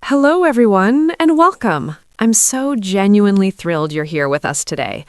Hello, everyone, and welcome. I'm so genuinely thrilled you're here with us today.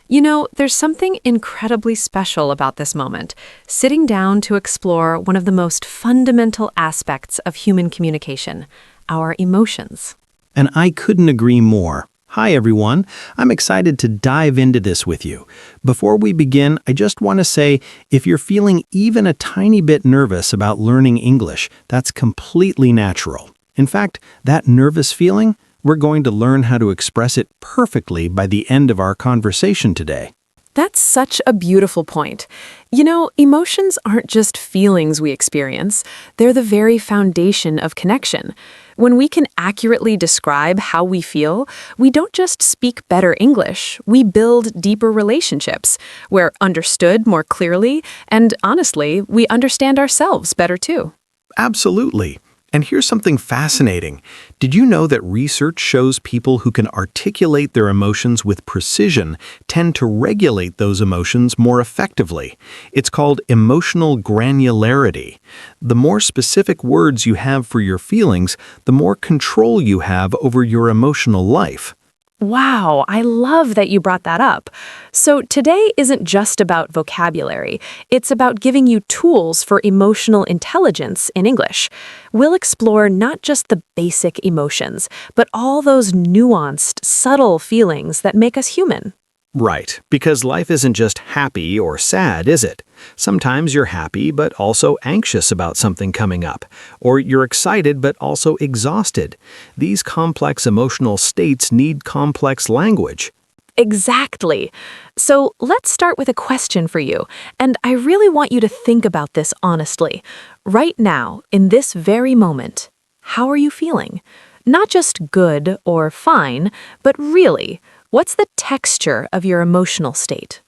There's something incredibly special about this moment, sitting down to explore one of the most fundamental aspects of human communication, our emotions. And I couldn't agree more. Hi, everyone. I'm excited to dive into this with you. Before we begin, I just want to say, if you're feeling even a tiny bit nervous about learning English, that's completely natural. In fact, that nervous feeling, we're going to learn how to express it perfectly by the end of our conversation today. That's such a beautiful point. Emotions aren't just feelings we experience, they're the very foundation of connection. When we can accurately describe how we feel, we don't just speak better English, we build deeper relationships. We're understood more clearly, and honestly, we understand ourselves better too. Absolutely. And here's something fascinating. Did you know that research shows people who can articulate their emotions with precision tend to regulate those emotions more effectively? It's called emotional granularity. The more specific words you have for your feelings, the more control you have over your emotional life. Wow, I love that you brought that up. So today isn't just about vocabulary. It's about giving you tools for emotional intelligence in English. We'll explore not just the basic emotions, but all those nuanced, subtle feelings that make us human. Right, because life isn't just happy or sad, is it? Sometimes you're happy but also anxious about something coming up, or you're excited but also exhausted. These complex emotional states need complex language. Exactly. So let's start with a question for you, and I really want you to think about this honestly. Right now, in this very moment, how are you feeling? Not just good or fine, but really, what's the texture of your emotional state?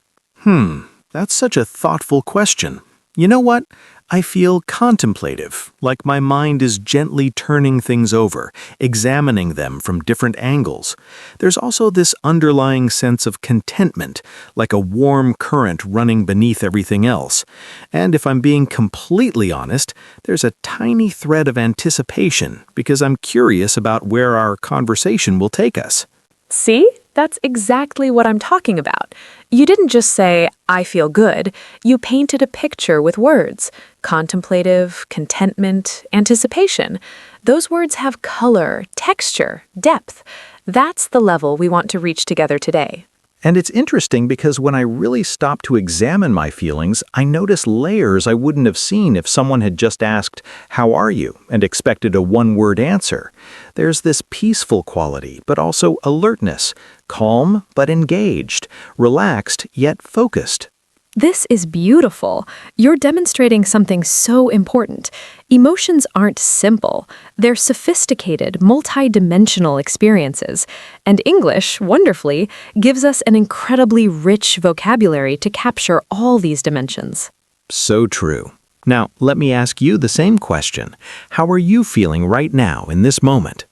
That's such a thoughtful question. You know what? I feel contemplative, like my mind is gently turning things over, examining them from different angles. There's also this underlying sense of contentment, like a warm current running beneath everything else. And if I'm being completely honest, there's a tiny thread of anticipation because I'm curious about where our conversation will take us. See? That's exactly what I'm talking about. You didn't just say, I feel good. You painted a picture with words. Contemplative, contentment, anticipation. Those words have color, texture, depth. That's the level we want to reach together today. And it's interesting because when I really stop to examine my feelings, I notice layers I wouldn't have seen if someone had just asked, "How are you?" and expected a one-word answer. There's this peaceful quality, but also alertness, calm but engaged, relaxed yet focused. This is beautiful. You're demonstrating something so important. Emotions aren't simple. They're sophisticated, multi-dimensional experiences. And English, wonderfully, gives us an incredibly rich vocabulary to capture all these dimensions. So true. Now, let me ask you the same question. How are you feeling right now in this moment?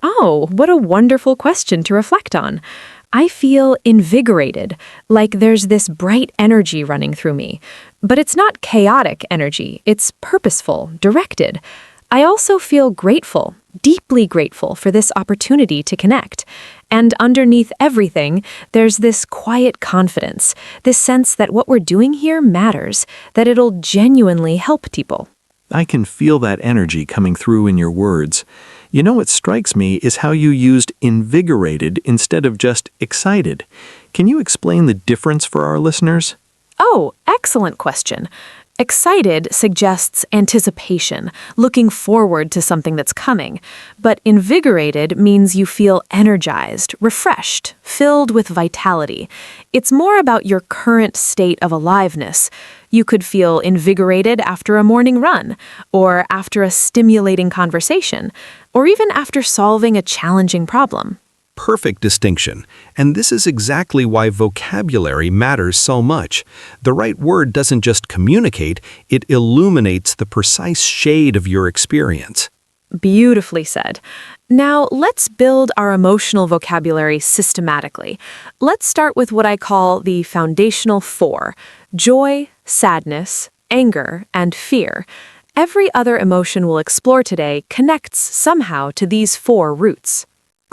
Oh, what a wonderful question to reflect on. I feel invigorated, like there's this bright energy running through me. But it's not chaotic energy, it's purposeful, directed. I also feel grateful, deeply grateful for this opportunity to connect. And underneath everything, there's this quiet confidence, this sense that what we're doing here matters, that it'll genuinely help people. I can feel that energy coming through in your words. You know what strikes me is how you used invigorated instead of just excited. Can you explain the difference for our listeners? Oh, excellent question. Excited suggests anticipation, looking forward to something that's coming. But invigorated means you feel energized, refreshed, filled with vitality. It's more about your current state of aliveness. You could feel invigorated after a morning run, or after a stimulating conversation, or even after solving a challenging problem. Perfect distinction. And this is exactly why vocabulary matters so much. The right word doesn't just communicate, it illuminates the precise shade of your experience. Beautifully said. Now, let's build our emotional vocabulary systematically. Let's start with what I call the foundational four: joy, sadness, anger, and fear. every other emotion we'll explore today connects somehow to these four roots.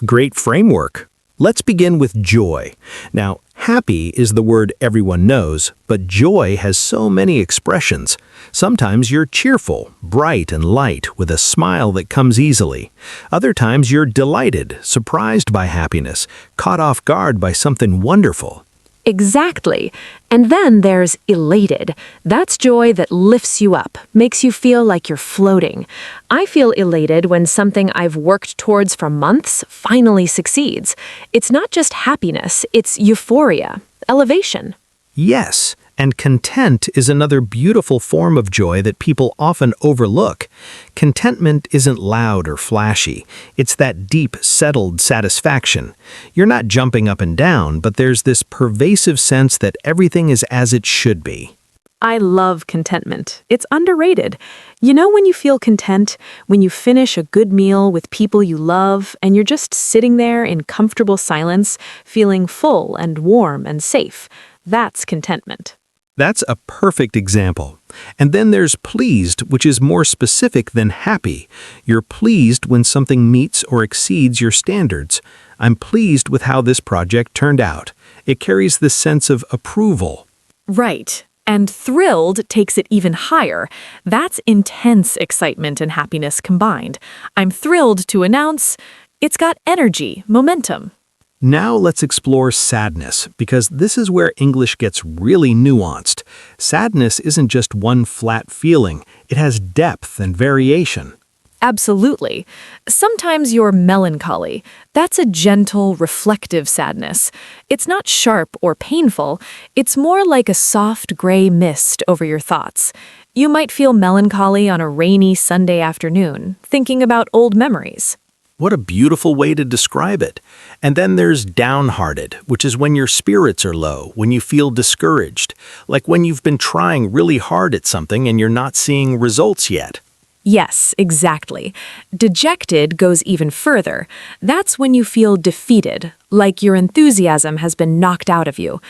Great framework. Let's begin with joy. Now, happy is the word everyone knows, but joy has so many expressions. Sometimes you're cheerful, bright and light, with a smile that comes easily. Other times you're delighted, surprised by happiness, caught off guard by something wonderful. Exactly. And then there's elated. That's joy that lifts you up, makes you feel like you're floating. I feel elated when something I've worked towards for months finally succeeds. It's not just happiness, it's euphoria, elevation. Yes, and content is another beautiful form of joy that people often overlook. Contentment isn't loud or flashy. It's that deep, settled satisfaction. You're not jumping up and down, but there's this pervasive sense that everything is as it should be. I love contentment. It's underrated. You know when you feel content, when you finish a good meal with people you love, and you're just sitting there in comfortable silence, feeling full and warm and safe. That's contentment. That's a perfect example. And then there's pleased, which is more specific than happy. You're pleased when something meets or exceeds your standards. I'm pleased with how this project turned out. It carries this sense of approval. Right. And thrilled takes it even higher. That's intense excitement and happiness combined. I'm thrilled to announce it's got energy, momentum. Now let's explore sadness, because this is where English gets really nuanced. Sadness isn't just one flat feeling, it has depth and variation. Absolutely. Sometimes you're melancholy. That's a gentle, reflective sadness. It's not sharp or painful. It's more like a soft gray mist over your thoughts. You might feel melancholy on a rainy Sunday afternoon, thinking about old memories. What a beautiful way to describe it. And then there's downhearted, which is when your spirits are low, when you feel discouraged, like when you've been trying really hard at something and you're not seeing results yet. Yes, exactly. Dejected goes even further. That's when you feel defeated, like your enthusiasm has been knocked out of you.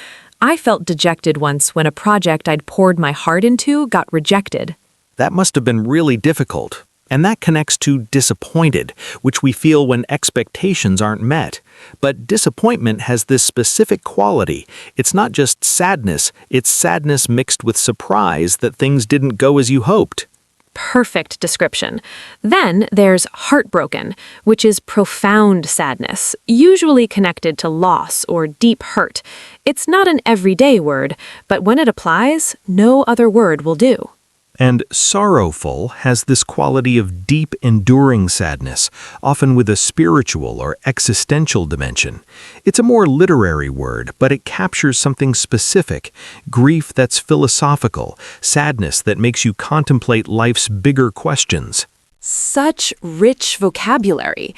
I felt dejected once when a project I'd poured my heart into got rejected. That must have been really difficult. And that connects to disappointed, which we feel when expectations aren't met. But disappointment has this specific quality. It's not just sadness, it's sadness mixed with surprise that things didn't go as you hoped. Perfect description. Then there's heartbroken, which is profound sadness, usually connected to loss or deep hurt. It's not an everyday word, but when it applies, no other word will do. And sorrowful has this quality of deep, enduring sadness, often with a spiritual or existential dimension. It's a more literary word, but it captures something specific, grief that's philosophical, sadness that makes you contemplate life's bigger questions. Such rich vocabulary.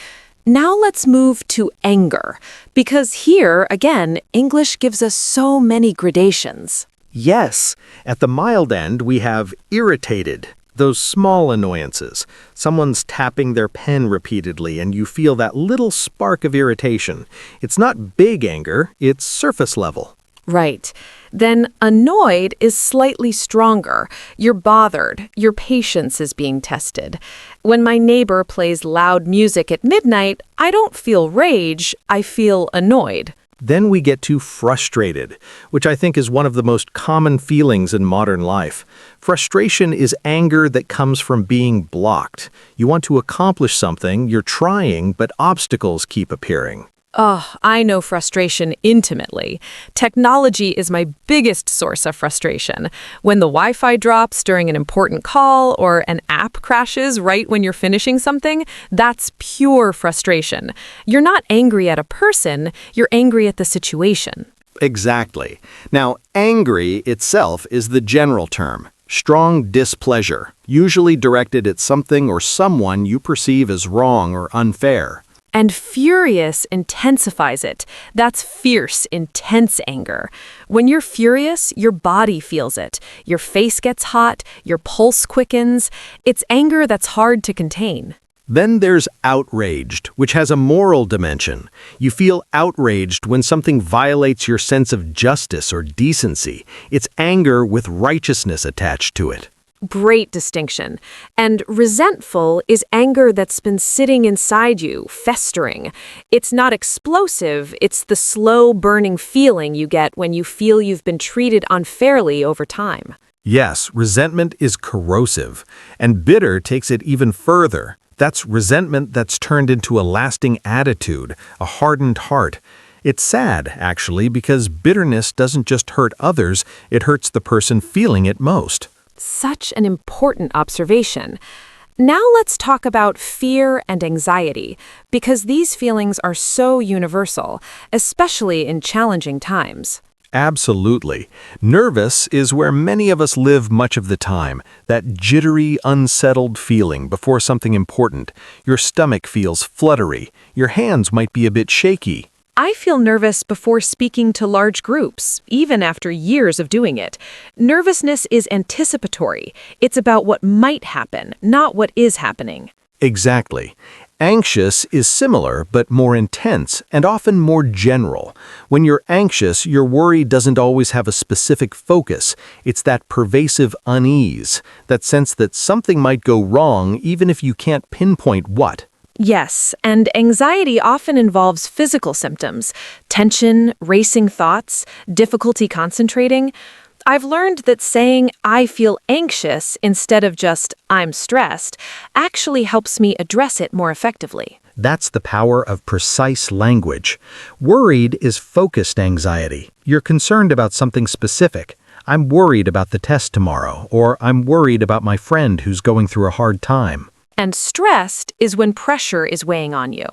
Now let's move to anger, because here, again, English gives us so many gradations. Yes, at the mild end we have irritated, those small annoyances. Someone's tapping their pen repeatedly and you feel that little spark of irritation. It's not big anger, it's surface level. Right. Then annoyed is slightly stronger. You're bothered. Your patience is being tested. When my neighbor plays loud music at midnight, I don't feel rage, I feel annoyed. Then we get to frustrated, which I think is one of the most common feelings in modern life. Frustration is anger that comes from being blocked. You want to accomplish something, you're trying, but obstacles keep appearing. Oh, I know frustration intimately. Technology is my biggest source of frustration. When the Wi-Fi drops during an important call or an app crashes right when you're finishing something, that's pure frustration. You're not angry at a person, you're angry at the situation. Exactly. Now, angry itself is the general term. Strong displeasure, usually directed at something or someone you perceive as wrong or unfair. And furious intensifies it. That's fierce, intense anger. When you're furious, your body feels it. Your face gets hot, your pulse quickens. It's anger that's hard to contain. Then there's outraged, which has a moral dimension. You feel outraged when something violates your sense of justice or decency. It's anger with righteousness attached to it. Great distinction. And resentful is anger that's been sitting inside you, festering. It's not explosive, it's the slow burning feeling you get when you feel you've been treated unfairly over time. Yes, resentment is corrosive, and bitter takes it even further. That's resentment that's turned into a lasting attitude, a hardened heart. It's sad, actually, because bitterness doesn't just hurt others, it hurts the person feeling it most. Such an important observation. Now let's talk about fear and anxiety, because these feelings are so universal, especially in challenging times. Absolutely. Nervous is where many of us live much of the time, that jittery, unsettled feeling before something important. Your stomach feels fluttery, your hands might be a bit shaky. I feel nervous before speaking to large groups, even after years of doing it. Nervousness is anticipatory. It's about what might happen, not what is happening. Exactly. Anxious is similar, but more intense and often more general. When you're anxious, your worry doesn't always have a specific focus. It's that pervasive unease, that sense that something might go wrong even if you can't pinpoint what. Yes, and anxiety often involves physical symptoms, tension, racing thoughts, difficulty concentrating. I've learned that saying, I feel anxious instead of just, I'm stressed, actually helps me address it more effectively. That's the power of precise language. Worried is focused anxiety. You're concerned about something specific. I'm worried about the test tomorrow, or I'm worried about my friend who's going through a hard time. And stressed is when pressure is weighing on you.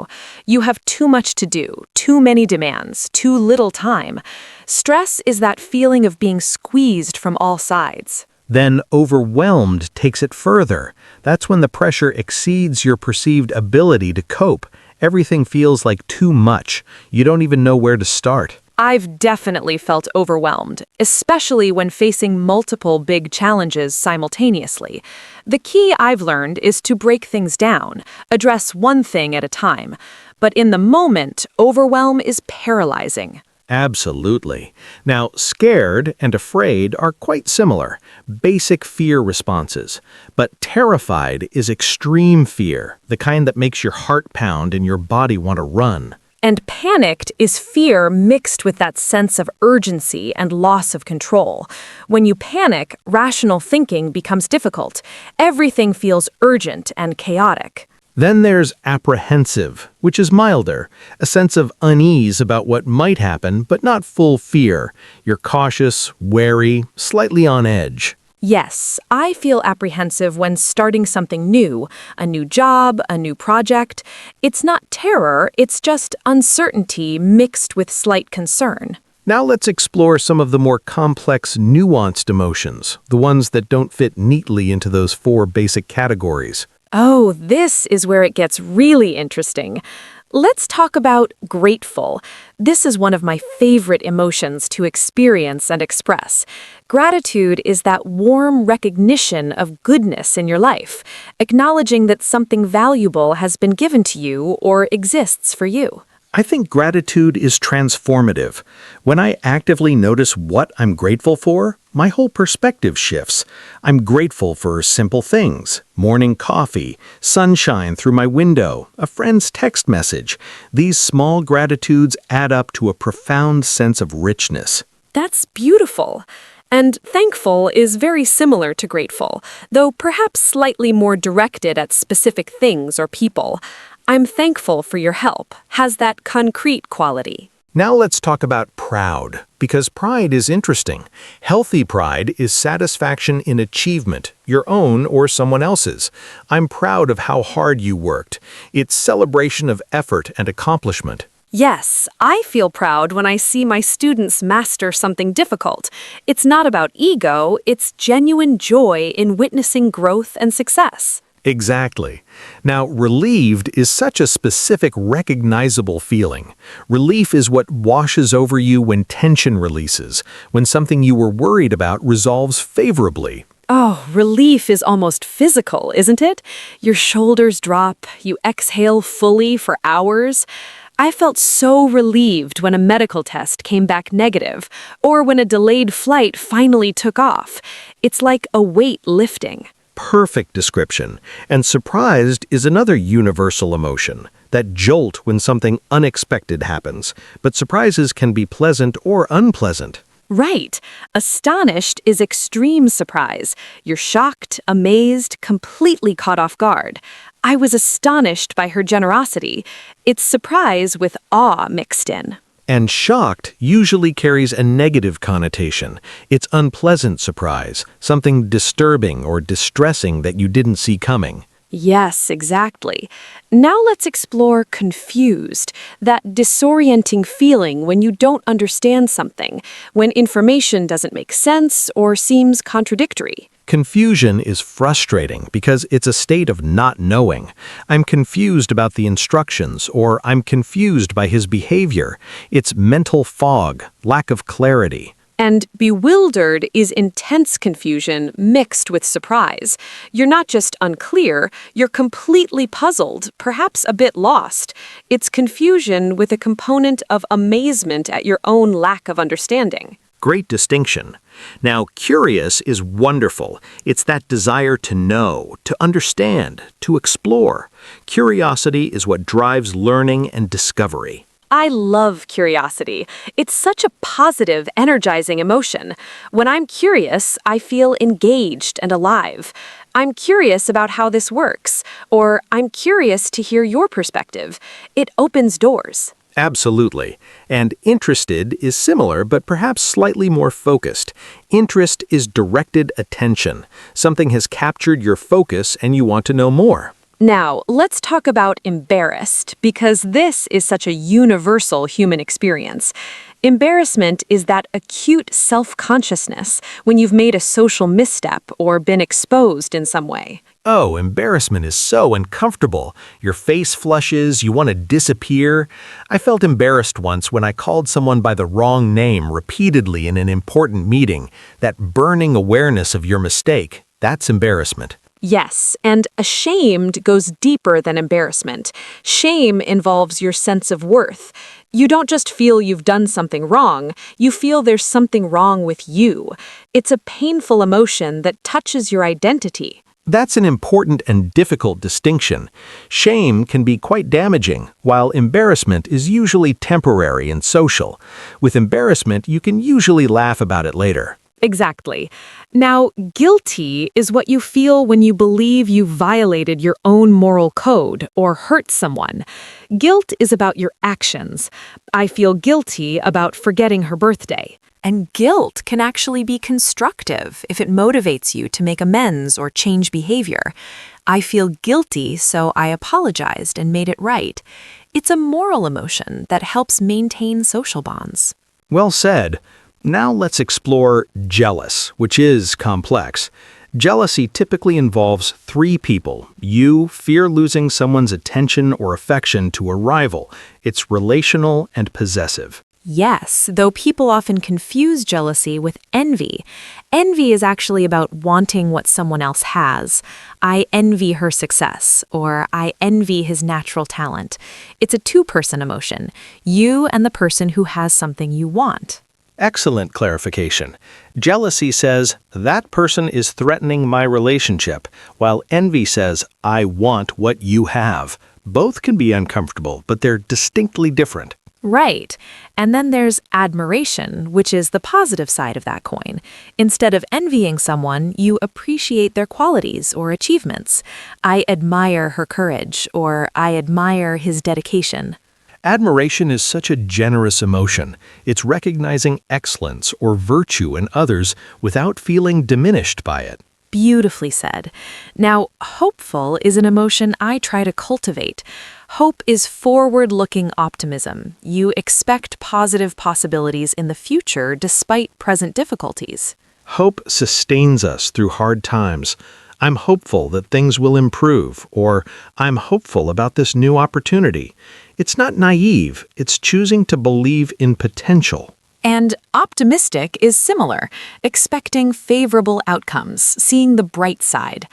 You have too much to do, too many demands, too little time. Stress is that feeling of being squeezed from all sides. Then overwhelmed takes it further. That's when the pressure exceeds your perceived ability to cope. Everything feels like too much. You don't even know where to start. I've definitely felt overwhelmed, especially when facing multiple big challenges simultaneously. The key I've learned is to break things down, address one thing at a time. But in the moment, overwhelm is paralyzing. Absolutely. Now, scared and afraid are quite similar, basic fear responses. But terrified is extreme fear, the kind that makes your heart pound and your body want to run. And panicked is fear mixed with that sense of urgency and loss of control. When you panic, rational thinking becomes difficult. Everything feels urgent and chaotic. Then there's apprehensive, which is milder, a sense of unease about what might happen, but not full fear. You're cautious, wary, slightly on edge. Yes, I feel apprehensive when starting something new, a new job, a new project. It's not terror, it's just uncertainty mixed with slight concern. Now let's explore some of the more complex, nuanced emotions, the ones that don't fit neatly into those four basic categories. Oh, this is where it gets really interesting. Let's talk about grateful. This is one of my favorite emotions to experience and express. Gratitude is that warm recognition of goodness in your life, acknowledging that something valuable has been given to you or exists for you. I think gratitude is transformative. When I actively notice what I'm grateful for, my whole perspective shifts. I'm grateful for simple things: morning coffee, sunshine through my window, a friend's text message. These small gratitudes add up to a profound sense of richness. That's beautiful. And thankful is very similar to grateful, though perhaps slightly more directed at specific things or people. I'm thankful for your help has that concrete quality. Now let's talk about proud, because pride is interesting. Healthy pride is satisfaction in achievement, your own or someone else's. I'm proud of how hard you worked. It's celebration of effort and accomplishment. Yes, I feel proud when I see my students master something difficult. It's not about ego, it's genuine joy in witnessing growth and success. Exactly. Now, relieved is such a specific, recognizable feeling. Relief is what washes over you when tension releases, when something you were worried about resolves favorably. Oh, relief is almost physical, isn't it? Your shoulders drop, you exhale fully for hours. I felt so relieved when a medical test came back negative, or when a delayed flight finally took off. It's like a weight lifting. Perfect description. And surprised is another universal emotion, that jolt when something unexpected happens. But surprises can be pleasant or unpleasant. Right. Astonished is extreme surprise. You're shocked, amazed, completely caught off guard. I was astonished by her generosity. It's surprise with awe mixed in. And shocked usually carries a negative connotation. It's unpleasant surprise, something disturbing or distressing that you didn't see coming. Yes, exactly. Now let's explore confused, that disorienting feeling when you don't understand something, when information doesn't make sense or seems contradictory. Confusion is frustrating because it's a state of not knowing. I'm confused about the instructions, or I'm confused by his behavior. It's mental fog, lack of clarity. And bewildered is intense confusion mixed with surprise. You're not just unclear, you're completely puzzled, perhaps a bit lost. It's confusion with a component of amazement at your own lack of understanding. Great distinction. Now, curious is wonderful. It's that desire to know, to understand, to explore. Curiosity is what drives learning and discovery. I love curiosity. It's such a positive, energizing emotion. When I'm curious, I feel engaged and alive. I'm curious about how this works, or I'm curious to hear your perspective. It opens doors. Absolutely. And interested is similar, but perhaps slightly more focused. Interest is directed attention. Something has captured your focus and you want to know more. Now, let's talk about embarrassed, because this is such a universal human experience. Embarrassment is that acute self-consciousness when you've made a social misstep or been exposed in some way. Oh, embarrassment is so uncomfortable. Your face flushes, you want to disappear. I felt embarrassed once when I called someone by the wrong name repeatedly in an important meeting. That burning awareness of your mistake, that's embarrassment. Yes, and ashamed goes deeper than embarrassment. Shame involves your sense of worth. You don't just feel you've done something wrong, you feel there's something wrong with you. It's a painful emotion that touches your identity. That's an important and difficult distinction. Shame can be quite damaging, while embarrassment is usually temporary and social. With embarrassment, you can usually laugh about it later. Exactly. Now, guilty is what you feel when you believe you violated your own moral code or hurt someone. Guilt is about your actions. I feel guilty about forgetting her birthday. And guilt can actually be constructive if it motivates you to make amends or change behavior. I feel guilty, so I apologized and made it right. It's a moral emotion that helps maintain social bonds. Well said. Now let's explore jealous, which is complex. Jealousy typically involves three people. You fear losing someone's attention or affection to a rival. It's relational and possessive. Yes, though people often confuse jealousy with envy. Envy is actually about wanting what someone else has. I envy her success, or I envy his natural talent. It's a two-person emotion, you and the person who has something you want. Excellent clarification. Jealousy says, that person is threatening my relationship, while envy says, I want what you have. Both can be uncomfortable, but they're distinctly different. Right. And then there's admiration, which is the positive side of that coin. Instead of envying someone, you appreciate their qualities or achievements. I admire her courage, or I admire his dedication. Admiration is such a generous emotion. It's recognizing excellence or virtue in others without feeling diminished by it. Beautifully said. Now, hopeful is an emotion I try to cultivate. Hope is forward-looking optimism. You expect positive possibilities in the future despite present difficulties. Hope sustains us through hard times. I'm hopeful that things will improve, or I'm hopeful about this new opportunity. It's not naive, it's choosing to believe in potential. And optimistic is similar, expecting favorable outcomes, seeing the bright side.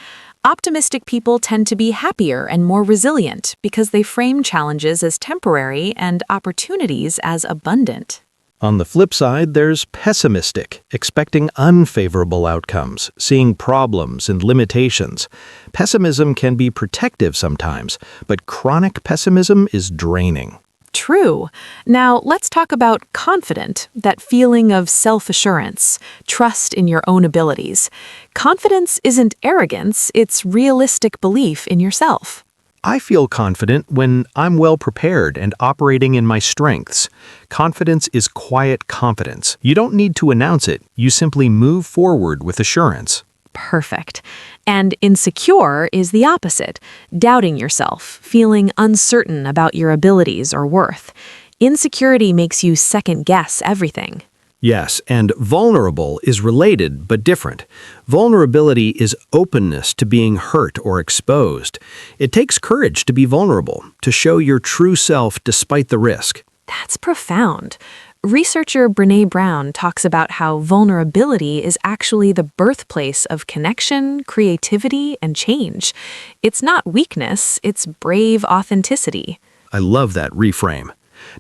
Optimistic people tend to be happier and more resilient because they frame challenges as temporary and opportunities as abundant. On the flip side, there's pessimistic, expecting unfavorable outcomes, seeing problems and limitations. Pessimism can be protective sometimes, but chronic pessimism is draining. True. Now, let's talk about confident, that feeling of self-assurance, trust in your own abilities. Confidence isn't arrogance, it's realistic belief in yourself. I feel confident when I'm well prepared and operating in my strengths. Confidence is quiet confidence. You don't need to announce it, you simply move forward with assurance. Perfect. And insecure is the opposite, doubting yourself, feeling uncertain about your abilities or worth. Insecurity makes you second-guess everything. Yes, and vulnerable is related but different. Vulnerability is openness to being hurt or exposed. It takes courage to be vulnerable, to show your true self despite the risk. That's profound. Researcher Brené Brown talks about how vulnerability is actually the birthplace of connection, creativity, and change. It's not weakness, it's brave authenticity. I love that reframe.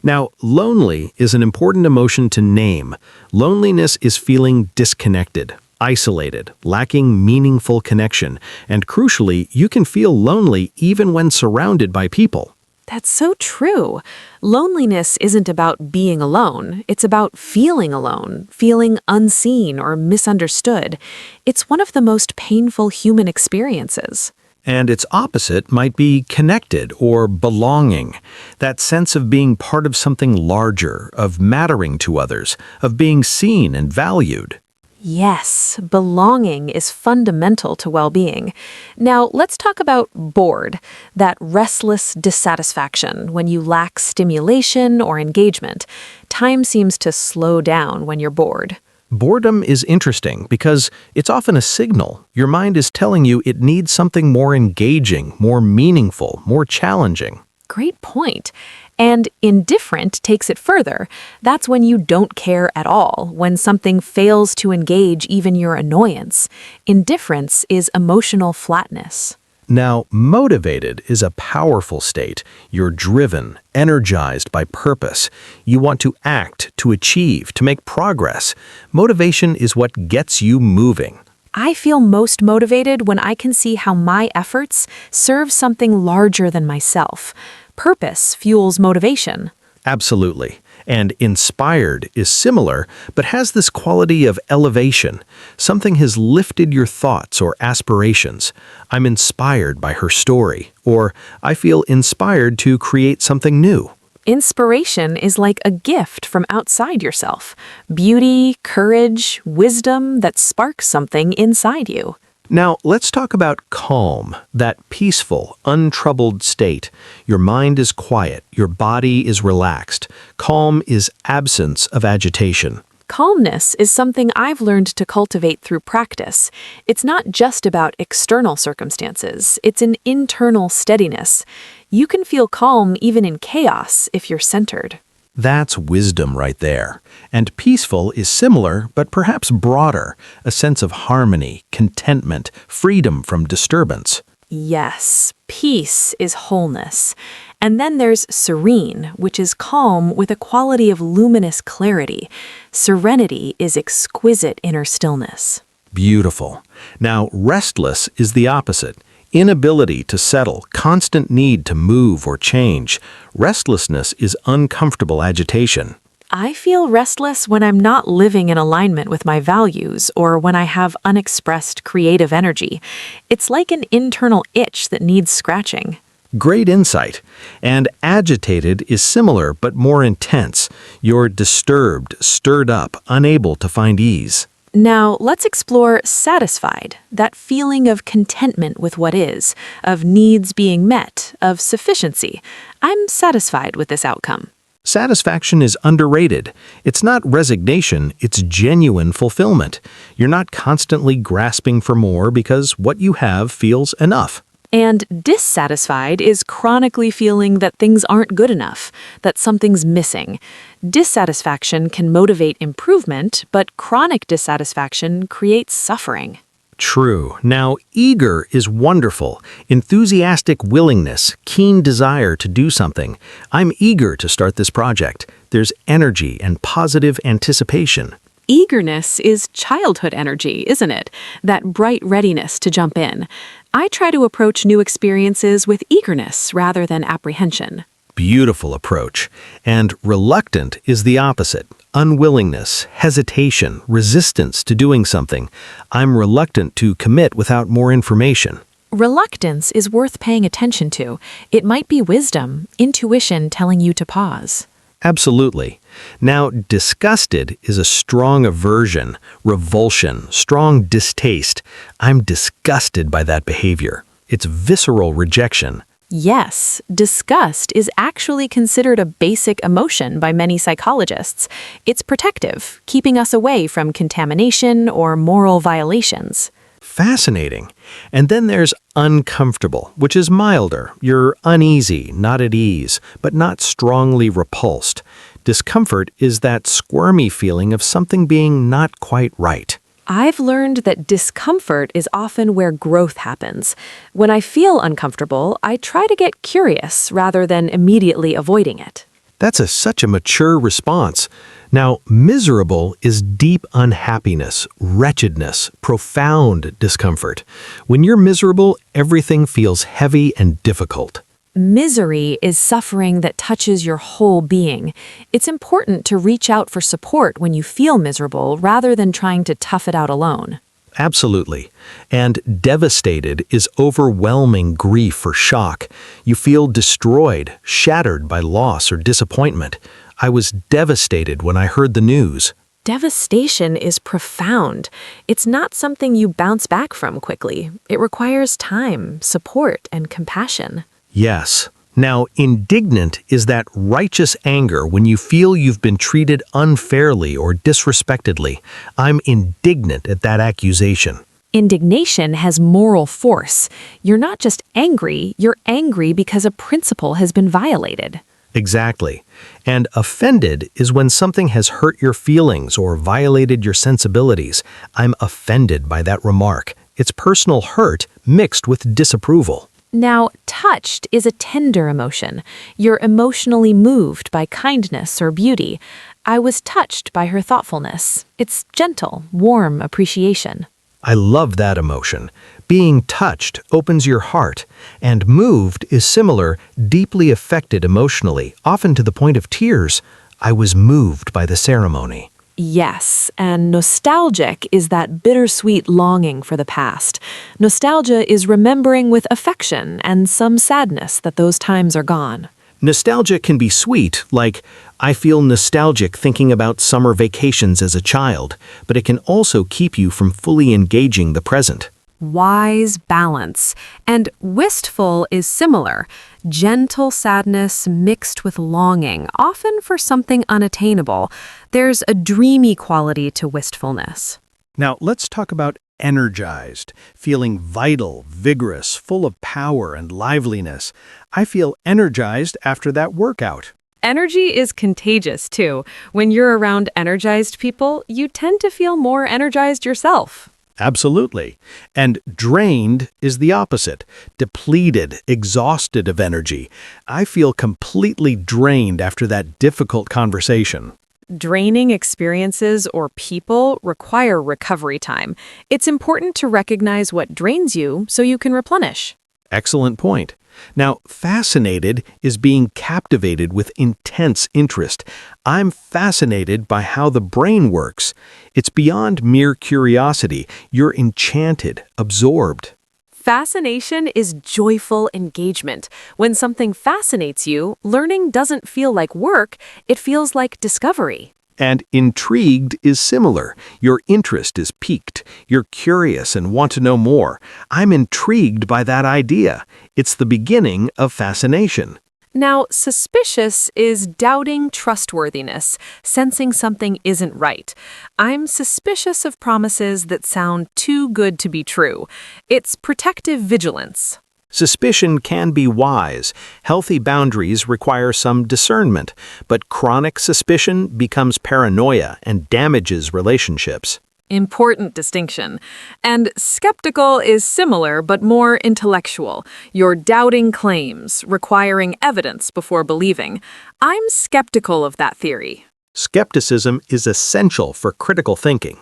Now, lonely is an important emotion to name. Loneliness is feeling disconnected, isolated, lacking meaningful connection, and crucially, you can feel lonely even when surrounded by people. That's so true. Loneliness isn't about being alone. It's about feeling alone, feeling unseen or misunderstood. It's one of the most painful human experiences. And its opposite might be connected or belonging. That sense of being part of something larger, of mattering to others, of being seen and valued. Yes, belonging is fundamental to well-being. Now, let's talk about bored, that restless dissatisfaction when you lack stimulation or engagement. Time seems to slow down when you're bored. Boredom is interesting because it's often a signal. Your mind is telling you it needs something more engaging, more meaningful, more challenging. Great point. And indifferent takes it further. That's when you don't care at all, when something fails to engage even your annoyance. Indifference is emotional flatness. Now, motivated is a powerful state. You're driven, energized by purpose. You want to act, to achieve, to make progress. Motivation is what gets you moving. I feel most motivated when I can see how my efforts serve something larger than myself. Purpose fuels motivation. Absolutely. And inspired is similar, but has this quality of elevation. Something has lifted your thoughts or aspirations. I'm inspired by her story, or I feel inspired to create something new. Inspiration is like a gift from outside yourself. Beauty, courage, wisdom that sparks something inside you. Now, let's talk about calm, that peaceful, untroubled state. Your mind is quiet, your body is relaxed. Calm is absence of agitation. Calmness is something I've learned to cultivate through practice. It's not just about external circumstances, it's an internal steadiness. You can feel calm even in chaos if you're centered. That's wisdom right there. And peaceful is similar, but perhaps broader, a sense of harmony, contentment, freedom from disturbance. Yes, peace is wholeness. And then there's serene, which is calm with a quality of luminous clarity. Serenity is exquisite inner stillness. Beautiful. Now, restless is the opposite. Inability to settle, constant need to move or change. Restlessness is uncomfortable agitation. I feel restless when I'm not living in alignment with my values or when I have unexpressed creative energy. It's like an internal itch that needs scratching. Great insight. And agitated is similar but more intense. You're disturbed, stirred up, unable to find ease. Now, let's explore satisfied, that feeling of contentment with what is, of needs being met, of sufficiency. I'm satisfied with this outcome. Satisfaction is underrated. It's not resignation, it's genuine fulfillment. You're not constantly grasping for more because what you have feels enough. And dissatisfied is chronically feeling that things aren't good enough, that something's missing. Dissatisfaction can motivate improvement, but chronic dissatisfaction creates suffering. True. Now, eager is wonderful. Enthusiastic willingness, keen desire to do something. I'm eager to start this project. There's energy and positive anticipation. Eagerness is childhood energy, isn't it? That bright readiness to jump in. I try to approach new experiences with eagerness rather than apprehension. Beautiful approach. And reluctant is the opposite. Unwillingness, hesitation, resistance to doing something. I'm reluctant to commit without more information. Reluctance is worth paying attention to. It might be wisdom, intuition telling you to pause. Absolutely. Now, disgusted is a strong aversion, revulsion, strong distaste. I'm disgusted by that behavior. It's visceral rejection. Yes, disgust is actually considered a basic emotion by many psychologists. It's protective, keeping us away from contamination or moral violations. Fascinating. And then there's uncomfortable, which is milder. You're uneasy, not at ease, but not strongly repulsed. Discomfort is that squirmy feeling of something being not quite right. I've learned that discomfort is often where growth happens. When I feel uncomfortable, I try to get curious rather than immediately avoiding it. That's such a mature response. Now, miserable is deep unhappiness, wretchedness, profound discomfort. When you're miserable, everything feels heavy and difficult. Misery is suffering that touches your whole being. It's important to reach out for support when you feel miserable rather than trying to tough it out alone. Absolutely. And devastated is overwhelming grief or shock. You feel destroyed, shattered by loss or disappointment. I was devastated when I heard the news. Devastation is profound. It's not something you bounce back from quickly. It requires time, support, and compassion. Yes. Now, indignant is that righteous anger when you feel you've been treated unfairly or disrespectedly. I'm indignant at that accusation. Indignation has moral force. You're not just angry, you're angry because a principle has been violated. Exactly. And offended is when something has hurt your feelings or violated your sensibilities. I'm offended by that remark. It's personal hurt mixed with disapproval. Now, touched is a tender emotion. You're emotionally moved by kindness or beauty. I was touched by her thoughtfulness. It's gentle, warm appreciation. I love that emotion. Being touched opens your heart, and moved is similar, deeply affected emotionally, often to the point of tears. I was moved by the ceremony. Yes, and nostalgic is that bittersweet longing for the past. Nostalgia is remembering with affection and some sadness that those times are gone. Nostalgia can be sweet, like, I feel nostalgic thinking about summer vacations as a child, but it can also keep you from fully engaging the present. Wise balance. And wistful is similar. Gentle sadness mixed with longing, often for something unattainable. There's a dreamy quality to wistfulness. Now, let's talk about energized, feeling vital, vigorous, full of power and liveliness. I feel energized after that workout. Energy is contagious, too. When you're around energized people, you tend to feel more energized yourself. Absolutely. And drained is the opposite. Depleted, exhausted of energy. I feel completely drained after that difficult conversation. Draining experiences or people require recovery time. It's important to recognize what drains you so you can replenish. Excellent point. Now, fascinated is being captivated with intense interest. I'm fascinated by how the brain works. It's beyond mere curiosity. You're enchanted, absorbed. Fascination is joyful engagement. When something fascinates you, learning doesn't feel like work, it feels like discovery. And intrigued is similar. Your interest is piqued. You're curious and want to know more. I'm intrigued by that idea. It's the beginning of fascination. Now, suspicious is doubting trustworthiness, sensing something isn't right. I'm suspicious of promises that sound too good to be true. It's protective vigilance. Suspicion can be wise. Healthy boundaries require some discernment, but chronic suspicion becomes paranoia and damages relationships. Important distinction. And skeptical is similar but more intellectual. You're doubting claims, requiring evidence before believing. I'm skeptical of that theory. Skepticism is essential for critical thinking.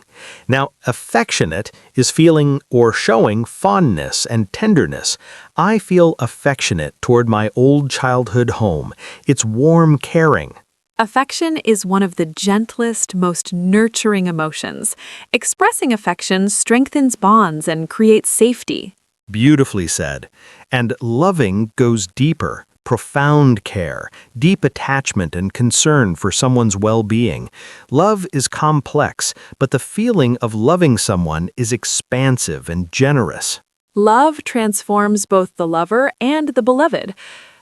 Now, affectionate is feeling or showing fondness and tenderness. I feel affectionate toward my old childhood home. It's warm, caring. Affection is one of the gentlest, most nurturing emotions. Expressing affection strengthens bonds and creates safety. Beautifully said. And loving goes deeper. Profound care, deep attachment and concern for someone's well-being. Love is complex, but the feeling of loving someone is expansive and generous. Love transforms both the lover and the beloved.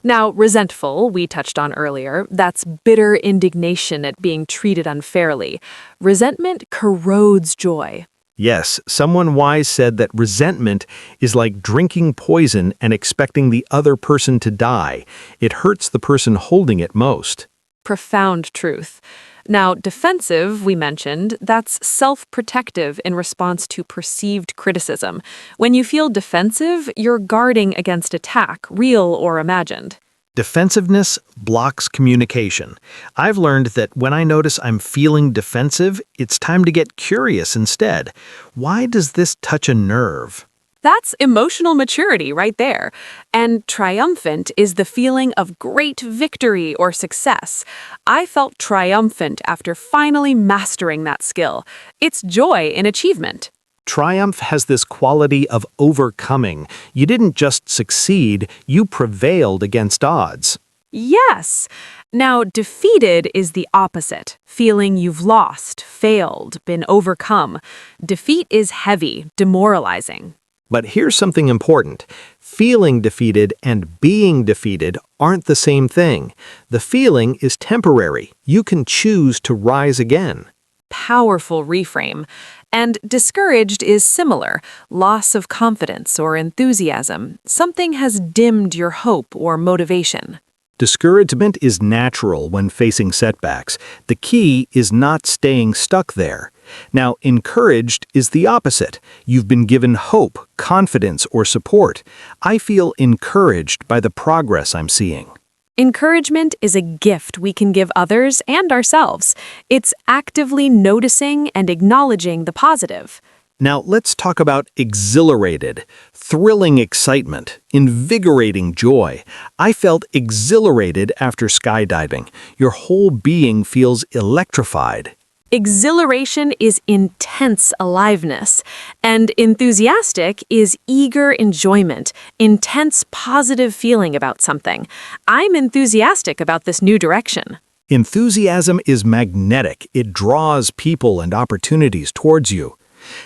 Now, resentful, we touched on earlier, that's bitter indignation at being treated unfairly. Resentment corrodes joy. Yes, someone wise said that resentment is like drinking poison and expecting the other person to die. It hurts the person holding it most. Profound truth. Now, defensive, we mentioned, that's self-protective in response to perceived criticism. When you feel defensive, you're guarding against attack, real or imagined. Defensiveness blocks communication. I've learned that when I notice I'm feeling defensive, it's time to get curious instead. Why does this touch a nerve? That's emotional maturity right there. And triumphant is the feeling of great victory or success. I felt triumphant after finally mastering that skill. It's joy in achievement. Triumph has this quality of overcoming. You didn't just succeed, you prevailed against odds. Yes. Now, defeated is the opposite, feeling you've lost, failed, been overcome. Defeat is heavy, demoralizing. But here's something important. Feeling defeated and being defeated aren't the same thing. The feeling is temporary. You can choose to rise again. Powerful reframe. And discouraged is similar, loss of confidence or enthusiasm. Something has dimmed your hope or motivation. Discouragement is natural when facing setbacks. The key is not staying stuck there. Now, encouraged is the opposite. You've been given hope, confidence, or support. I feel encouraged by the progress I'm seeing. Encouragement is a gift we can give others and ourselves. It's actively noticing and acknowledging the positive. Now, let's talk about exhilarated, thrilling excitement, invigorating joy. I felt exhilarated after skydiving. Your whole being feels electrified. Exhilaration is intense aliveness, and enthusiastic is eager enjoyment, intense positive feeling about something. I'm enthusiastic about this new direction. Enthusiasm is magnetic. It draws people and opportunities towards you.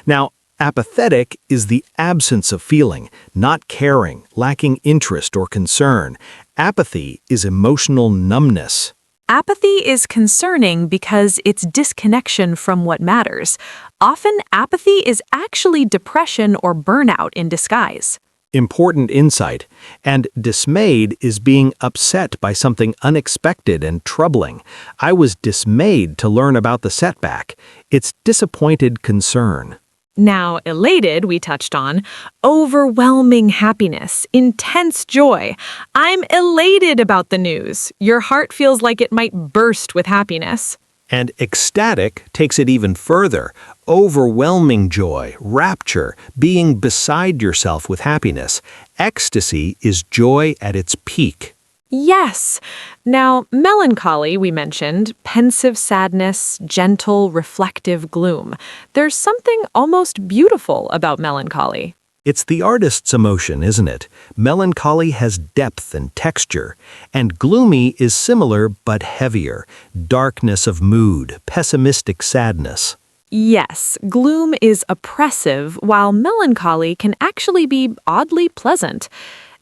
Now, apathetic is the absence of feeling, not caring, lacking interest or concern. Apathy is emotional numbness. Apathy is concerning because it's disconnection from what matters. Often, apathy is actually depression or burnout in disguise. Important insight. And dismayed is being upset by something unexpected and troubling. I was dismayed to learn about the setback. It's disappointed concern. Now, elated, we touched on, overwhelming happiness, intense joy. I'm elated about the news. Your heart feels like it might burst with happiness. And ecstatic takes it even further. Overwhelming joy, rapture, being beside yourself with happiness. Ecstasy is joy at its peak. Yes. Now, melancholy, we mentioned, pensive sadness, gentle, reflective gloom. There's something almost beautiful about melancholy. It's the artist's emotion, isn't it? Melancholy has depth and texture, and gloomy is similar but heavier. Darkness of mood, pessimistic sadness. Yes, gloom is oppressive, while melancholy can actually be oddly pleasant.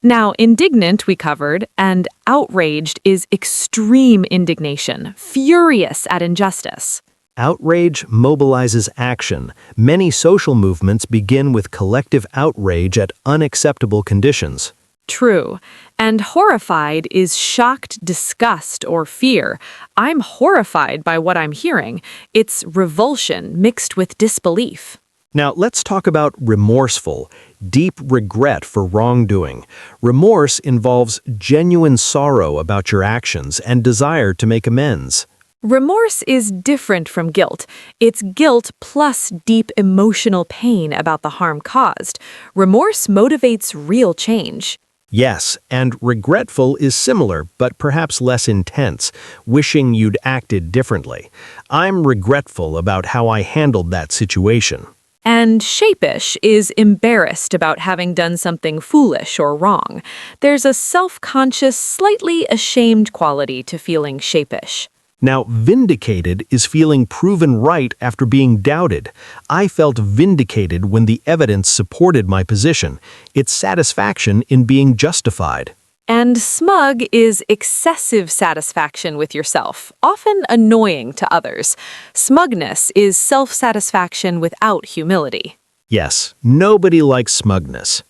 Now, indignant we covered, and outraged is extreme indignation, furious at injustice. Outrage mobilizes action. Many social movements begin with collective outrage at unacceptable conditions. True. And horrified is shocked disgust or fear. I'm horrified by what I'm hearing. It's revulsion mixed with disbelief. Now, let's talk about remorseful, deep regret for wrongdoing. Remorse involves genuine sorrow about your actions and desire to make amends. Remorse is different from guilt. It's guilt plus deep emotional pain about the harm caused. Remorse motivates real change. Yes, and regretful is similar, but perhaps less intense, wishing you'd acted differently. I'm regretful about how I handled that situation. And shapish is embarrassed about having done something foolish or wrong. There's a self-conscious, slightly ashamed quality to feeling shapish. Now, vindicated is feeling proven right after being doubted. I felt vindicated when the evidence supported my position. It's satisfaction in being justified. And smug is excessive satisfaction with yourself, often annoying to others. Smugness is self-satisfaction without humility. Yes, nobody likes smugness.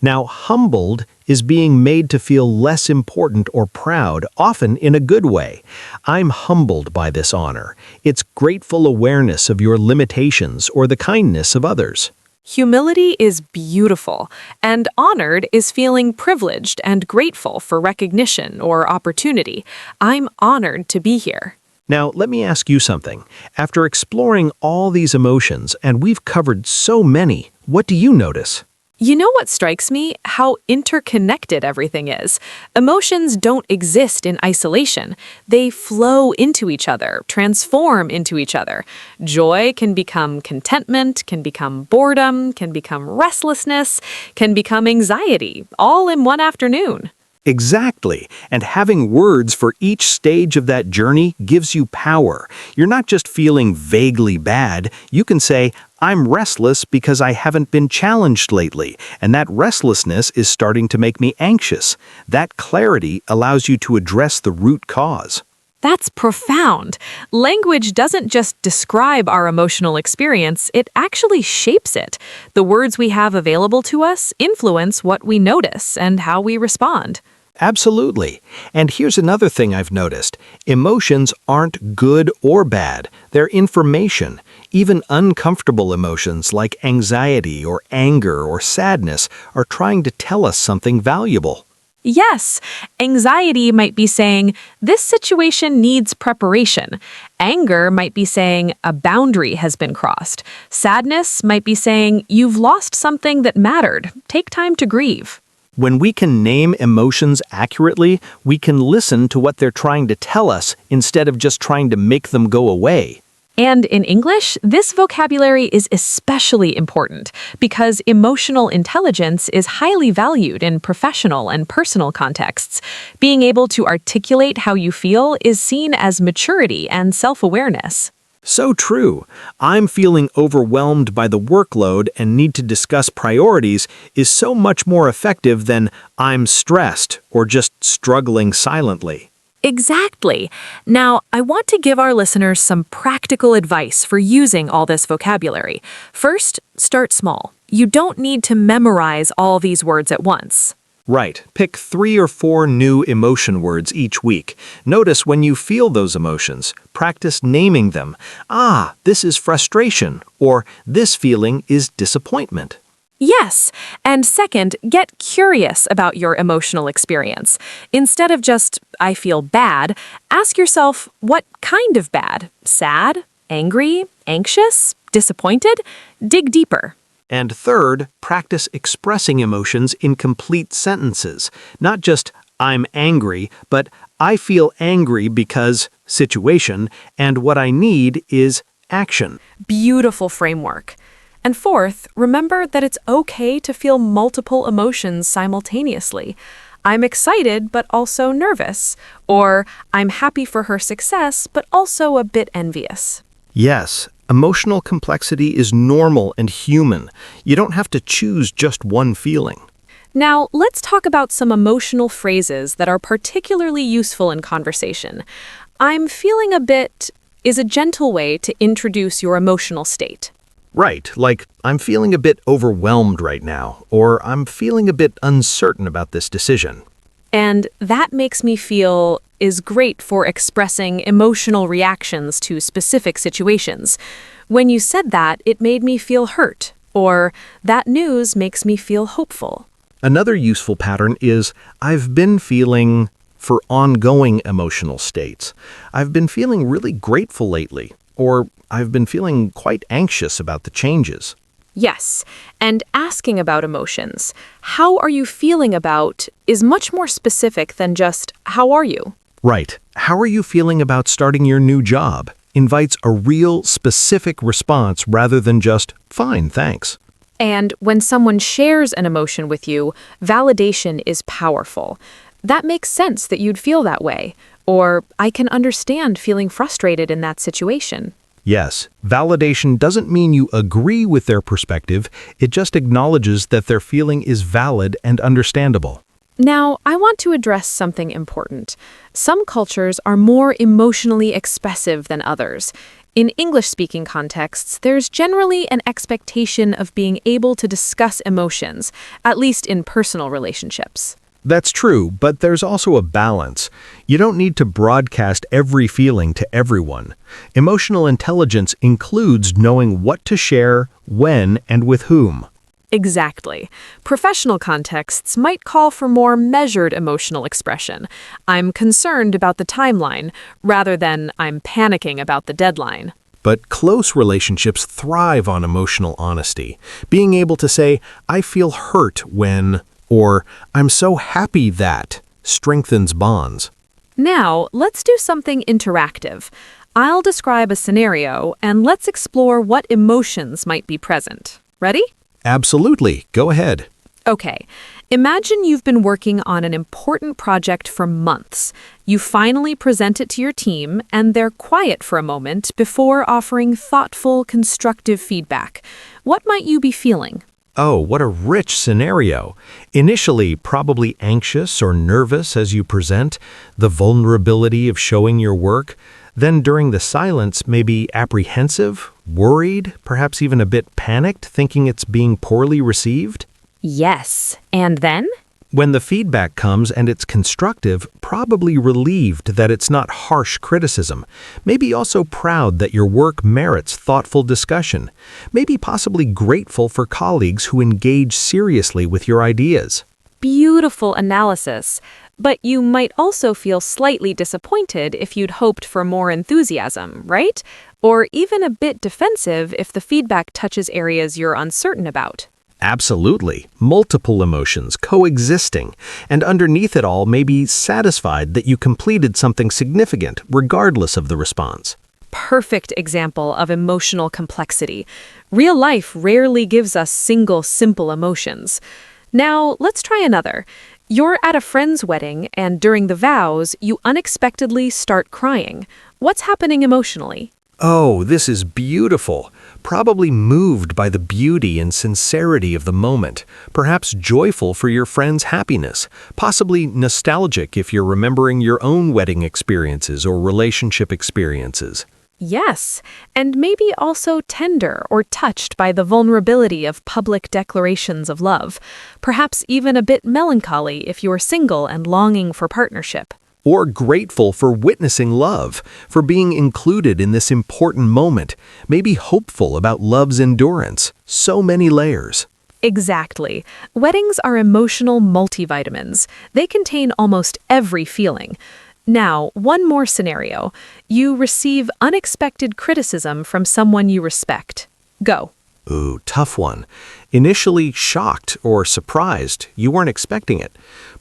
Now, humbled is being made to feel less important or proud, often in a good way. I'm humbled by this honor. It's grateful awareness of your limitations or the kindness of others. Humility is beautiful, and honored is feeling privileged and grateful for recognition or opportunity. I'm honored to be here. Now, let me ask you something. After exploring all these emotions, and we've covered so many, what do you notice? You know what strikes me? How interconnected everything is. Emotions don't exist in isolation. They flow into each other, transform into each other. Joy can become contentment, can become boredom, can become restlessness, can become anxiety, all in one afternoon. Exactly, and having words for each stage of that journey gives you power. You're not just feeling vaguely bad, you can say, I'm restless because I haven't been challenged lately, and that restlessness is starting to make me anxious. That clarity allows you to address the root cause. That's profound. Language doesn't just describe our emotional experience, it actually shapes it. The words we have available to us influence what we notice and how we respond. Absolutely. And here's another thing I've noticed. Emotions aren't good or bad. They're information. Even uncomfortable emotions like anxiety or anger or sadness are trying to tell us something valuable. Yes, anxiety might be saying, this situation needs preparation. Anger might be saying, a boundary has been crossed. Sadness might be saying, you've lost something that mattered. Take time to grieve. When we can name emotions accurately, we can listen to what they're trying to tell us instead of just trying to make them go away. And in English, this vocabulary is especially important because emotional intelligence is highly valued in professional and personal contexts. Being able to articulate how you feel is seen as maturity and self-awareness. So true. I'm feeling overwhelmed by the workload and need to discuss priorities is so much more effective than I'm stressed or just struggling silently. Exactly. Now, I want to give our listeners some practical advice for using all this vocabulary. First, start small. You don't need to memorize all these words at once. Right. Pick 3 or 4 new emotion words each week. Notice when you feel those emotions. Practice naming them. Ah, this is frustration, or this feeling is disappointment. Yes, and second, get curious about your emotional experience. Instead of just, I feel bad, ask yourself, what kind of bad? Sad? Angry? Anxious? Disappointed? Dig deeper. And third, practice expressing emotions in complete sentences. Not just, I'm angry, but I feel angry because situation, and what I need is action. Beautiful framework. And fourth, remember that it's okay to feel multiple emotions simultaneously. I'm excited but also nervous, or I'm happy for her success but also a bit envious. Yes, emotional complexity is normal and human. You don't have to choose just one feeling. Now, let's talk about some emotional phrases that are particularly useful in conversation. I'm feeling a bit is a gentle way to introduce your emotional state. Right, like I'm feeling a bit overwhelmed right now, or I'm feeling a bit uncertain about this decision. And that makes me feel is great for expressing emotional reactions to specific situations. When you said that, it made me feel hurt, or that news makes me feel hopeful. Another useful pattern is I've been feeling for ongoing emotional states. I've been feeling really grateful lately, or I've been feeling quite anxious about the changes. Yes, and asking about emotions, how are you feeling about, is much more specific than just, how are you? Right. How are you feeling about starting your new job? Invites a real, specific response rather than just, fine, thanks. And when someone shares an emotion with you, validation is powerful. That makes sense that you'd feel that way. Or, I can understand feeling frustrated in that situation. Yes, validation doesn't mean you agree with their perspective, it just acknowledges that their feeling is valid and understandable. Now, I want to address something important. Some cultures are more emotionally expressive than others. In English-speaking contexts, there's generally an expectation of being able to discuss emotions, at least in personal relationships. That's true, but there's also a balance. You don't need to broadcast every feeling to everyone. Emotional intelligence includes knowing what to share, when, and with whom. Exactly. Professional contexts might call for more measured emotional expression. I'm concerned about the timeline, rather than I'm panicking about the deadline. But close relationships thrive on emotional honesty. Being able to say, I feel hurt when, or I'm so happy that, strengthens bonds. Now, let's do something interactive. I'll describe a scenario, and let's explore what emotions might be present. Ready? Absolutely. Go ahead. Okay, imagine you've been working on an important project for months. You finally present it to your team, and they're quiet for a moment before offering thoughtful, constructive feedback. What might you be feeling? Oh, what a rich scenario. Initially, probably anxious or nervous as you present, the vulnerability of showing your work. Then during the silence, maybe apprehensive, worried, perhaps even a bit panicked, thinking it's being poorly received. Yes. And then? When the feedback comes and it's constructive, probably relieved that it's not harsh criticism. Maybe also proud that your work merits thoughtful discussion. Maybe possibly grateful for colleagues who engage seriously with your ideas. Beautiful analysis. But you might also feel slightly disappointed if you'd hoped for more enthusiasm, right? Or even a bit defensive if the feedback touches areas you're uncertain about. Absolutely. Multiple emotions coexisting, and underneath it all may be satisfied that you completed something significant regardless of the response. Perfect example of emotional complexity. Real life rarely gives us single, simple emotions. Now, let's try another. You're at a friend's wedding, and during the vows, you unexpectedly start crying. What's happening emotionally? Oh, this is beautiful. Probably moved by the beauty and sincerity of the moment. Perhaps joyful for your friend's happiness. Possibly nostalgic if you're remembering your own wedding experiences or relationship experiences. Yes, and maybe also tender or touched by the vulnerability of public declarations of love. Perhaps even a bit melancholy if you're single and longing for partnership. Or grateful for witnessing love, for being included in this important moment. Maybe hopeful about love's endurance. So many layers. Exactly. Weddings are emotional multivitamins. They contain almost every feeling. Now, one more scenario. You receive unexpected criticism from someone you respect. Go. Ooh, tough one. Initially shocked or surprised, you weren't expecting it.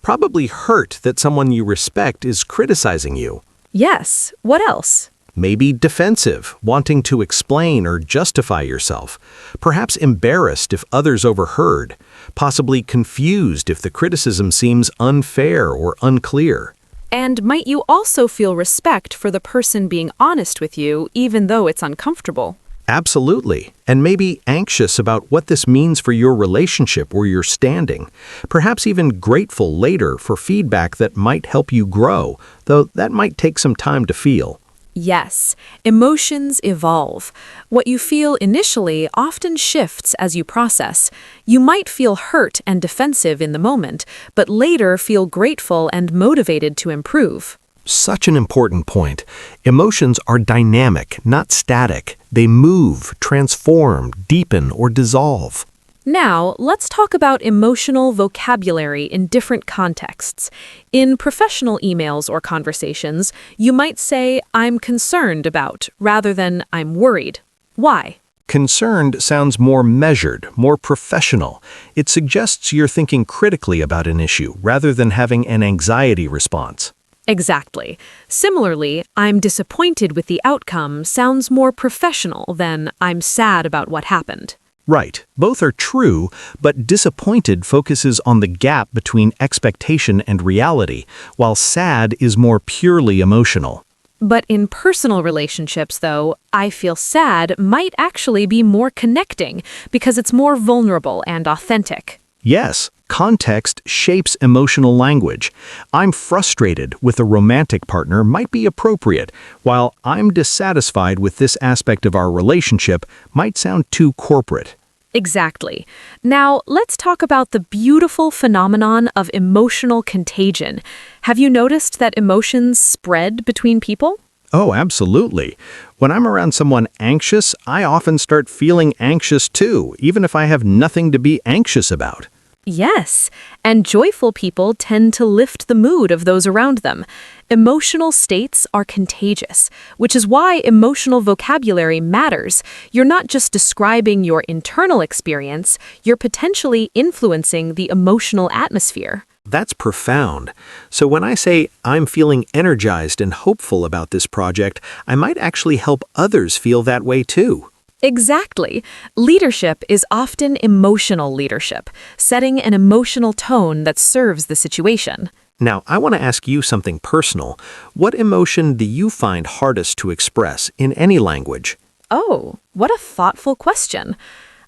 Probably hurt that someone you respect is criticizing you. Yes. What else? Maybe defensive, wanting to explain or justify yourself. Perhaps embarrassed if others overheard. Possibly confused if the criticism seems unfair or unclear. And might you also feel respect for the person being honest with you, even though it's uncomfortable? Absolutely, and maybe anxious about what this means for your relationship or your standing. Perhaps even grateful later for feedback that might help you grow, though that might take some time to feel. Yes, emotions evolve. What you feel initially often shifts as you process. You might feel hurt and defensive in the moment, but later feel grateful and motivated to improve. Such an important point. Emotions are dynamic, not static. They move, transform, deepen, or dissolve. Now, let's talk about emotional vocabulary in different contexts. In professional emails or conversations, you might say, "I'm concerned about," rather than "I'm worried." Why? Concerned sounds more measured, more professional. It suggests you're thinking critically about an issue rather than having an anxiety response. Exactly. Similarly, "I'm disappointed with the outcome" sounds more professional than "I'm sad about what happened." Right, both are true, but disappointed focuses on the gap between expectation and reality, while sad is more purely emotional. But in personal relationships, though, "I feel sad" might actually be more connecting because it's more vulnerable and authentic. Yes, context shapes emotional language. "I'm frustrated" with a romantic partner might be appropriate, while "I'm dissatisfied with this aspect of our relationship" might sound too corporate. Exactly. Now, let's talk about the beautiful phenomenon of emotional contagion. Have you noticed that emotions spread between people? Oh, absolutely. When I'm around someone anxious, I often start feeling anxious too, even if I have nothing to be anxious about. Yes, and joyful people tend to lift the mood of those around them. Emotional states are contagious, which is why emotional vocabulary matters. You're not just describing your internal experience, you're potentially influencing the emotional atmosphere. That's profound. So when I say I'm feeling energized and hopeful about this project, I might actually help others feel that way too. Exactly. Leadership is often emotional leadership, setting an emotional tone that serves the situation. Now, I want to ask you something personal. What emotion do you find hardest to express in any language? Oh, what a thoughtful question.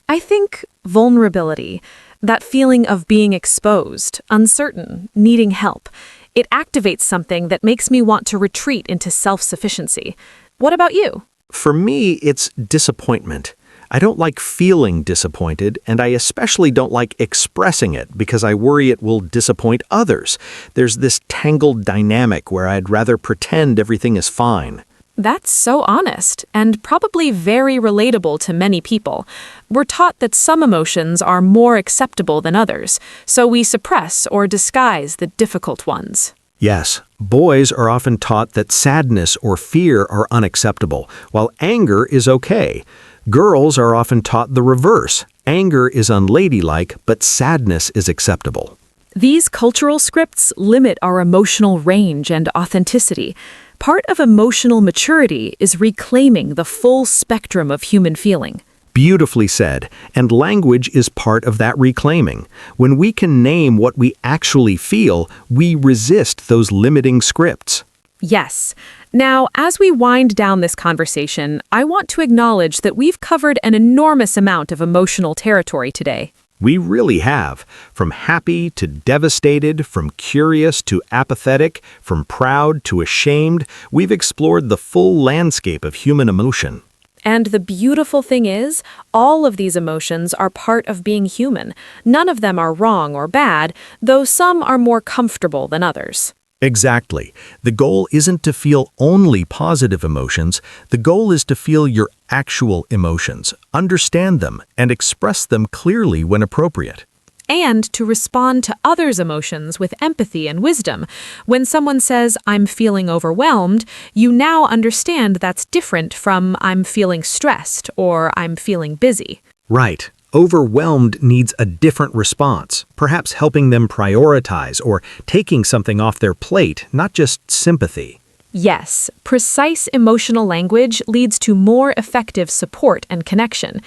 I think vulnerability, that feeling of being exposed, uncertain, needing help. It activates something that makes me want to retreat into self-sufficiency. What about you? For me, it's disappointment. I don't like feeling disappointed, and I especially don't like expressing it because I worry it will disappoint others. There's this tangled dynamic where I'd rather pretend everything is fine. That's so honest and probably very relatable to many people. We're taught that some emotions are more acceptable than others, so we suppress or disguise the difficult ones. Yes, boys are often taught that sadness or fear are unacceptable, while anger is okay. Girls are often taught the reverse. Anger is unladylike, but sadness is acceptable. These cultural scripts limit our emotional range and authenticity. Part of emotional maturity is reclaiming the full spectrum of human feeling. Beautifully said, and language is part of that reclaiming. When we can name what we actually feel, we resist those limiting scripts. Yes. Now, as we wind down this conversation, I want to acknowledge that we've covered an enormous amount of emotional territory today. We really have. From happy to devastated, from curious to apathetic, from proud to ashamed, we've explored the full landscape of human emotion. And the beautiful thing is, all of these emotions are part of being human. None of them are wrong or bad, though some are more comfortable than others. Exactly. The goal isn't to feel only positive emotions. The goal is to feel your actual emotions, understand them, and express them clearly when appropriate. And to respond to others' emotions with empathy and wisdom. When someone says, "I'm feeling overwhelmed," you now understand that's different from "I'm feeling stressed" or "I'm feeling busy." Right. Overwhelmed needs a different response, perhaps helping them prioritize or taking something off their plate, not just sympathy. Yes, precise emotional language leads to more effective support and connection.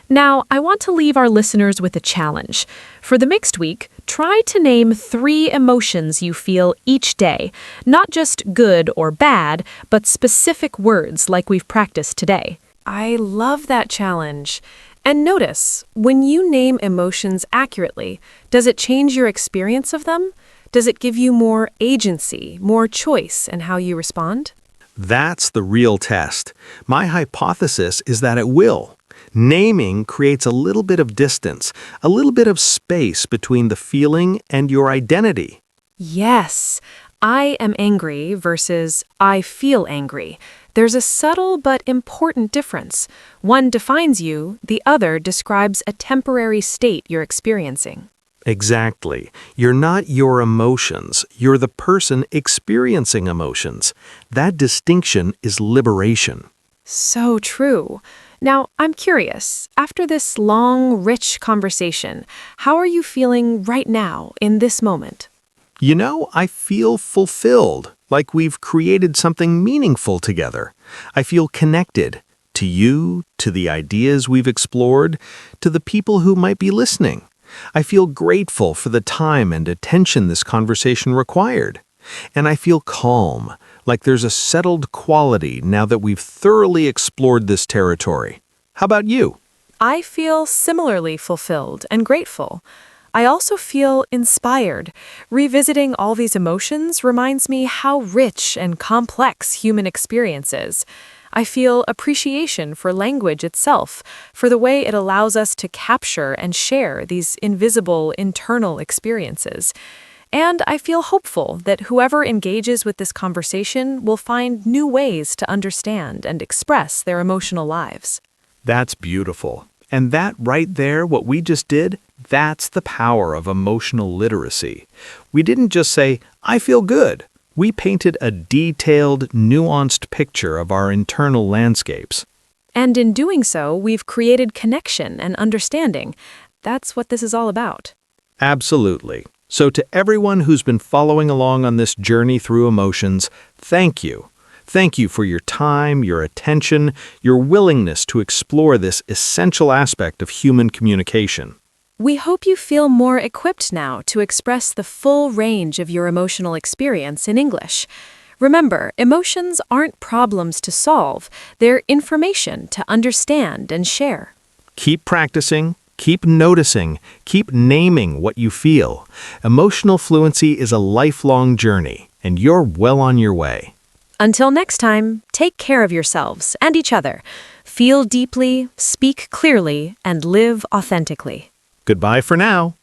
Now, I want to leave our listeners with a challenge. For the mixed week, try to name 3 emotions you feel each day, not just good or bad, but specific words like we've practiced today. I love that challenge. And notice, when you name emotions accurately, does it change your experience of them? Does it give you more agency, more choice in how you respond? That's the real test. My hypothesis is that it will. Naming creates a little bit of distance, a little bit of space between the feeling and your identity. Yes, I am angry versus I feel angry. There's a subtle but important difference. One defines you, the other describes a temporary state you're experiencing. Exactly. You're not your emotions. You're the person experiencing emotions. That distinction is liberation. So true. Now, I'm curious, after this long, rich conversation, how are you feeling right now, in this moment? You know, I feel fulfilled, like we've created something meaningful together. I feel connected to you, to the ideas we've explored, to the people who might be listening. I feel grateful for the time and attention this conversation required. And I feel calm, like there's a settled quality now that we've thoroughly explored this territory. How about you? I feel similarly fulfilled and grateful. I also feel inspired. Revisiting all these emotions reminds me how rich and complex human experience is. I feel appreciation for language itself, for the way it allows us to capture and share these invisible internal experiences. And I feel hopeful that whoever engages with this conversation will find new ways to understand and express their emotional lives. That's beautiful. And that right there, what we just did, that's the power of emotional literacy. We didn't just say, I feel good. We painted a detailed, nuanced picture of our internal landscapes. And in doing so, we've created connection and understanding. That's what this is all about. Absolutely. So to everyone who's been following along on this journey through emotions, thank you. Thank you for your time, your attention, your willingness to explore this essential aspect of human communication. We hope you feel more equipped now to express the full range of your emotional experience in English. Remember, emotions aren't problems to solve, they're information to understand and share. Keep practicing, keep noticing, keep naming what you feel. Emotional fluency is a lifelong journey, and you're well on your way. Until next time, take care of yourselves and each other. Feel deeply, speak clearly, and live authentically. Goodbye for now.